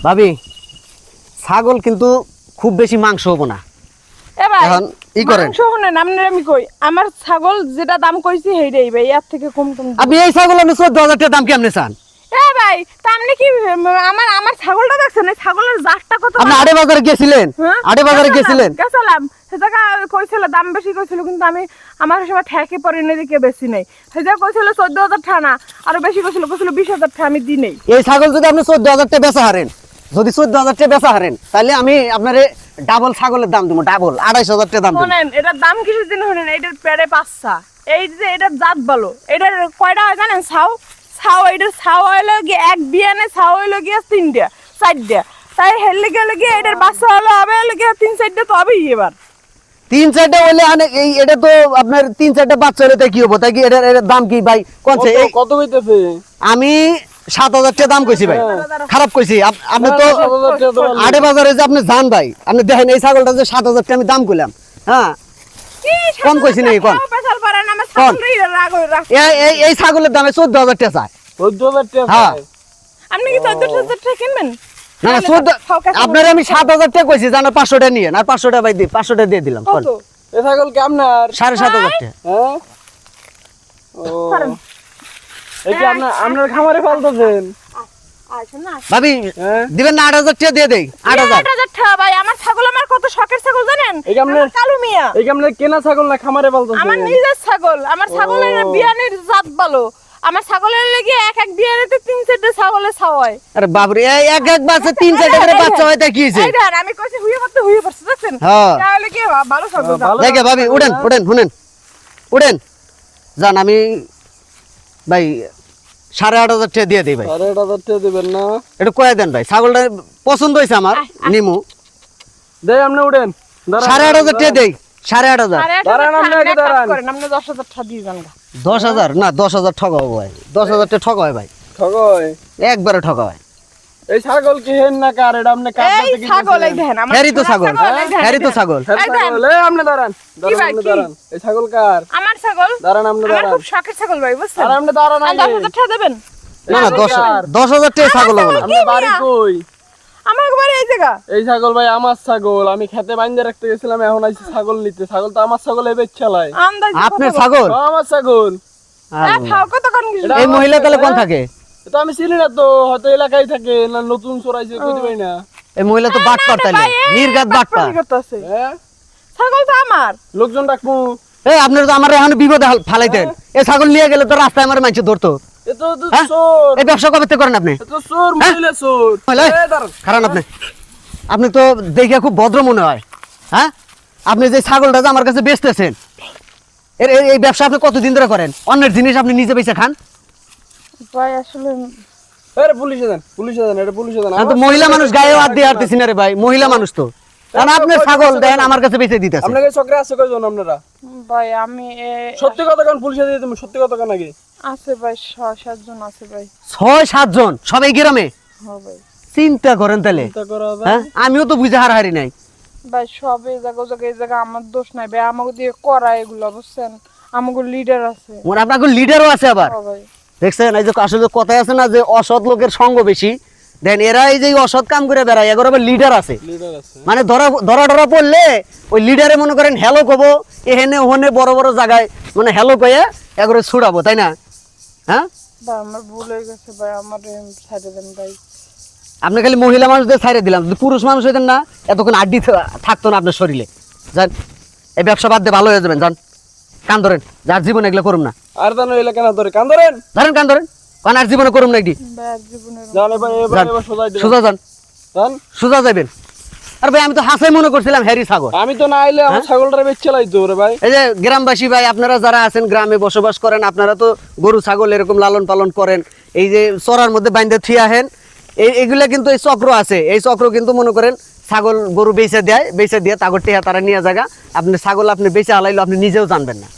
ভাবি ছাগল কিন্তু খুব বেশি মাংস হবো না এখন ই করেন শুনেন আমি কই আমার ছাগল যেটা দাম কইছি হেইটাই ভাই এর থেকে কম আপনি এই ছাগল আপনি 14000 টাকা দাম কেমনে চান ভাই তা আপনি কি আমার ছাগলটা দেখছেন এই ছাগলের জাতটা কত আপনি আড়ে বাজারে গেছিলেন আড়ে বাজারে গেছিলেন গেছিলাম সেটা কইছিল দাম বেশি কইছিল কিন্তু আমি আমার সময় ঠেকে পড়ে এনে দিকে বেশি নেই সেটা কইছিল 14000 টাকা না আরো বেশি কইছিল 20000 টাকা আমি দিই নেই এই ছাগল যদি আপনি 14000 টাকা বেচা হারেন যদি 14000 টাকা বেচা হারেন তাহলে আমি আপনারে ডাবল ছাগলের দাম দেবো ডাবল 28000 টাকা দাম দেবো শুনেন এটার দাম কিসের দিন শুনেন এটার পেড়ে পাঁচটা এই যে এটার জাত ভালো এটার কয়টা হয় জানেন ছাও এটার ছাও হইলো গিয়ে এক বিয়ানে ছাও হইলো গিয়ে 3টা 4টা তাই হেললে গেলে গিয়ে এটার বাচ্চা হলো হবে হলো গিয়ে 3-4টা তো হবেই এবার 3-4টা হইলে এই এটা তো আপনার 3-4টা বাচ্চা হলে তাই কি হবো তাই কি এটার দাম কি ভাই কোনছে কত কইতেছে আমি 7000 টাকা দাম কইছি ভাই খারাপ কইছি আপনি তো আড়ে বাজারে যে আপনি জান ভাই আপনি দেখেন এই ছাগলটা যে 7000 টাকা আমি দাম কইলাম হ্যাঁ কম কইছি নাকি কোন পেছাল পারে না আমার ছাগলই রাগ হই রাখ এই ছাগলের দামে 14000 টাকা চাই 14000 টাকা হ্যাঁ আপনি কি 14000 টাকা কিনবেন না না 14 আপনার আমি 7000 টাকা কইছি জানা 500 টাকা নিয়ে আর 500 টাকা ভাই দি 500 টাকা দিয়ে দিলাম কোন এই ছাগল কি আপনার 7500 টাকা হ্যাঁ ও এই কি আপনার খামারে পালতেছেন ভাবি দিবেন না 8000 টাকা দিয়ে দেই 8000 টাকা ভাই আমার ছাগল আমার কত শখের ছাগল জানেন এই কি আপনার কালু মিয়া এই কি আপনার কেনা ছাগল না খামারে পালতেছেন আমার নিজের ছাগল আমার ছাগলের বিয়ানের জাত ভালো আমার ছাগলের লাগি এক বিয়ানেতে 3-4টা ছাগলের ছাওয়ায় আরে বাবরে এক বাচ্চা 3-4টা করে বাচ্চা হয় তা কি হইছে এই দেন আমি কইছি হুইয়ে পড়ছে দেখছেন হ্যাঁ তাহলে কি ভালো ছাগল দেখে ভাবি উড়েন শুনেন উড়েন জান আমি ভাই 8500 টাকা দিয়ে দেই ভাই 8500 টাকা দিবেন না এটা কয় দেন ভাই ছাগলটা পছন্দ হইছে আমার নিমু দেই আপনি উঠেন 8500 টাকা দেই 8500 দাঁড়ান আপনি আগে দাঁড়ান করেন আপনি 10000 টাকা দিয়ে যান 10000 না 10000 ঠকাবো ভাই 10000 টাকা ঠকায় ভাই ঠগই একবারে ঠকায় এই ছাগল কি হেন না কার এটা আপনি কার এই ছাগল এই দেখেন আমার হ্যারি তো ছাগল হ্যারি তো ছাগল এই আপনি দাঁড়ান দাঁড়ান এই ছাগল কার আমার ছাগল দাঁড়ান আপনি আমার দাঁড়ান খুব শখের ছাগল ভাই বুঝছেন আর আপনি দাঁড়ান আগে 10000 টাকা দেবেন না না 10000 টাকা ছাগল হবে না আপনি বাড়ি কই আমার বাড়ি এই জায়গা এই ছাগল ভাই আমার ছাগল আমি খেতে বাইন্ধে রাখতে গেছিলাম এখন আইছি ছাগল নিতে ছাগল তো আমার ছাগল এই বেচালায় আন্দাজ আপনার ছাগল আমার ছাগল খাও কত কোন কিছু এই মহিলা তাহলে কোন থাকে তো আমি চিনি না তো হয়তো এলাকায় থাকে না নতুন চোরাইছে কইতে পারি না এই মহিলা তো বাটপার তাইলে নির্গাত বাটপার হ্যাঁ ছাগল তো আমার লোকজন ডাকবো এই আপনারা তো আমার এখন বিপদে ফালাইতেন এই ছাগল নিয়ে গেলে তো রাস্তায় আমার মানুষ ধরতো এ তো চোর এই ব্যবসা কবে থেকে করেন আপনি এ তো চোর মহিলা চোর কারণ আপনি তো দেখে খুব ভদ্র মনে হয় হ্যাঁ আপনি যে ছাগলটা যে আমার কাছে বেচতেছেন এই ব্যবসা আপনি কতদিন ধরে করেন অন্যের জিনিস আপনি নিজে বেচে খান ভাই আসলে আরে পুলিশে দেন এটা পুলিশে দেন তো মহিলা মানুষ গায়ে হাত দিয়ে হাঁটতেছি না রে ভাই মহিলা মানুষ তো কারণ আপনি ছাগল দেন আমার কাছে বেচে দিতেছেন আপনাকে চক্রে আছে কয়জন আপনারা ভাই আমি সত্যি কথা কোন পুলিশে দিয়ে তুমি সত্যি কথা কোন আগে আছে ভাই 6-7 জন আছে ভাই 6-7 জন সবাই গ্রামে হ্যাঁ ভাই চিন্তা করেন তাহলে চিন্তা করা হবে হ্যাঁ আমিও তো বুঝে হারাহারি নাই ভাই সব এই জায়গা আমার দোষ নাই ভাই আমাকে দিয়ে করা এগুলো বুঝছেন আমাকে লিডার আছে ওর আপনাকে লিডারও আছে আবার হ্যাঁ ভাই দেখছেন এই যে আসলে কথাই আছে না যে অসৎ লোকের সঙ্গ বেশি দেন এরা এই যে অসৎ কাম করে বেড়ায় এগুলো আবার লিডার আছে লিডার আছে মানে ধরা পড়লে ওই লিডারে মনে করেন হ্যালো কব এখানে ওখানে বড় বড় জায়গায় মানে হ্যালো কয়ে এগুলো ছুড়াবো তাই না হ্যাঁ ভাই আমার ভুল হয়ে গেছে ভাই আমার ছেড়ে দেন ভাই আপনি খালি মহিলা মানুষদের ছাইড়ে দিলাম যদি পুরুষ মানুষ হইতেন না এতক্ষণ আড্ডি থাকতো না আপনার শরীরে যান এই ব্যবসা বাদ দিয়ে ভালো হয়ে যাবেন যান কান ধরেন যার জীবন এগুলো করুন না আর জানো এলাকা না ধরে কান ধরেন কান ধরেন কান আর জীবনে করুন না এটি ভাই আর জীবনের জানে ভাই এবার সোজা দিন সোজা যান জান সোজা যাবেন আর ভাই আমি তো হাসাই মনে করছিলাম হ্যারি ছাগল আমি তো না আইলে আমার ছাগলটা বেচলাই তো রে ভাই এই যে গ্রামবাসী ভাই আপনারা যারা আছেন গ্রামে বসবাস করেন আপনারা তো গরু ছাগল এরকম লালন পালন করেন এই যে চরার মধ্যে বাইন্দে থিয়া হেন এইগুলা কিন্তু এই চক্র আছে এই চক্র কিন্তু মনে করেন ছাগল গরু বেচে দিয়ে তাগর টেহা তারা নিয়ে জায়গা আপনি ছাগল আপনি বেচে হালাইলো আপনি নিজেও জানবেন না